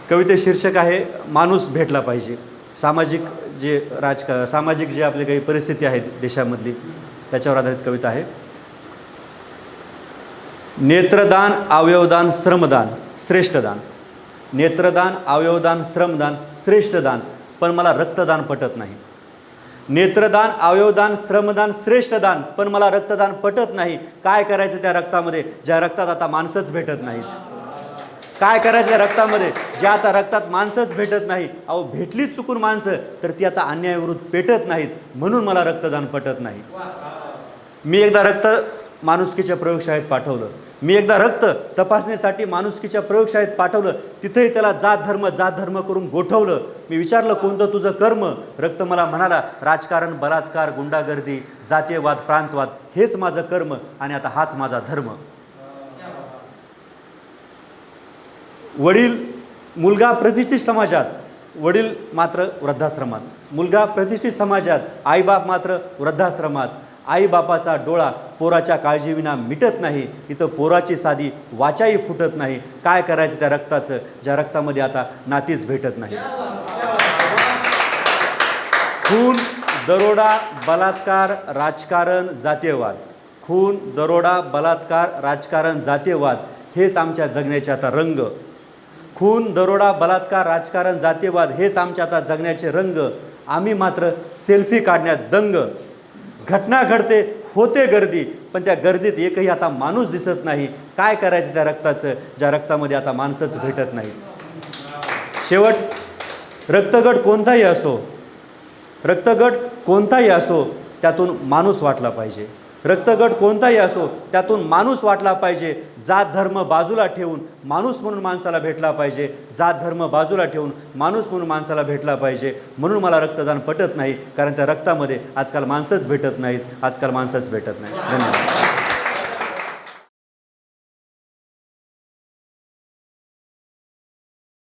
कविते शीर्षक आहे माणूस भेटला पाहिजे। सामाजिक सामाजिक जे आपले काही परिस्थिती आहेत देशामधली त्याच्यावर आधारित कविता आहे। नेत्रदान अवयवदान श्रमदान श्रेष्ठदान, नेत्रदान अवयवदान श्रमदान श्रेष्ठदान, पण मला रक्तदान पटत नाही। नेत्रदान अवयवदान श्रमदान श्रेष्ठदान, पण मला रक्तदान पटत नाही। काय करायचं त्या रक्तामध्ये ज्या रक्तात आता माणसंच भेटत नाहीत? काय करायचं या रक्तामध्ये ज्या आता रक्तात माणसंच भेटत नाही? अहो भेटलीच चुकून माणसं तर ती आता अन्यायाविरुद्ध पेटत नाहीत, म्हणून मला रक्तदान पटत नाही। मी एकदा रक्त माणुसकीच्या प्रयोगशाळेत पाठवलं, मी एकदा रक्त तपासणीसाठी माणुसकीच्या प्रयोगशाळेत पाठवलं, तिथेही त्याला जात धर्म करून गोठवलं। मी विचारलं कोणतं तुझं कर्म? रक्त मला म्हणाला राजकारण, बलात्कार, गुंडागर्दी, जातीयवाद, प्रांतवाद हेच माझं कर्म आणि आता हाच माझा धर्म। वडील मुलगा प्रतिष्ठित समाजात, वडील मात्र वृद्धाश्रमात। मुलगा प्रतिष्ठित समाजात, आईबाप मात्र वृद्धाश्रमात। आईबापाचा डोळा पोराच्या काळजीविना मिटत नाही, इथं पोराची साधी वाचाही फुटत नाही। काय करायचं त्या रक्ताचं ज्या रक्तामध्ये आता नातीच भेटत नाही? खून, दरोडा, बलात्कार, राजकारण, जातीयवाद। खून, दरोडा, बलात्कार, राजकारण, जातीयवाद हेच आमच्या जगण्याचे आता रंग। खून, दरोडा, बलात्कार, राजकारण, जातीयवाद हेच आमच्या आता जगण्याचे रंग। आम्ही मात्र सेल्फी काढण्यात दंग। घटना घडते, होते गर्दी, पण त्या गर्दीत एकही आता माणूस दिसत नाही। काय करायचं त्या रक्ताचं ज्या रक्तामध्ये आता माणसंच भेटत नाहीत? शेवट रक्तगट कोणताही असो, रक्तगट कोणताही असो त्यातून माणूस वाटला पाहिजे। रक्तगट कोणताही असो त्यातून माणूस वाटला पाहिजे। जात धर्म बाजूला ठेवून माणूस म्हणून माणसाला भेटला पाहिजे। जात धर्म बाजूला ठेवून माणूस म्हणून माणसाला भेटला पाहिजे। म्हणून मला रक्तदान पटत नाही, कारण त्या रक्तामध्ये आजकाल माणसंच भेटत नाहीत, आजकाल माणसंच भेटत नाहीत। धन्यवाद।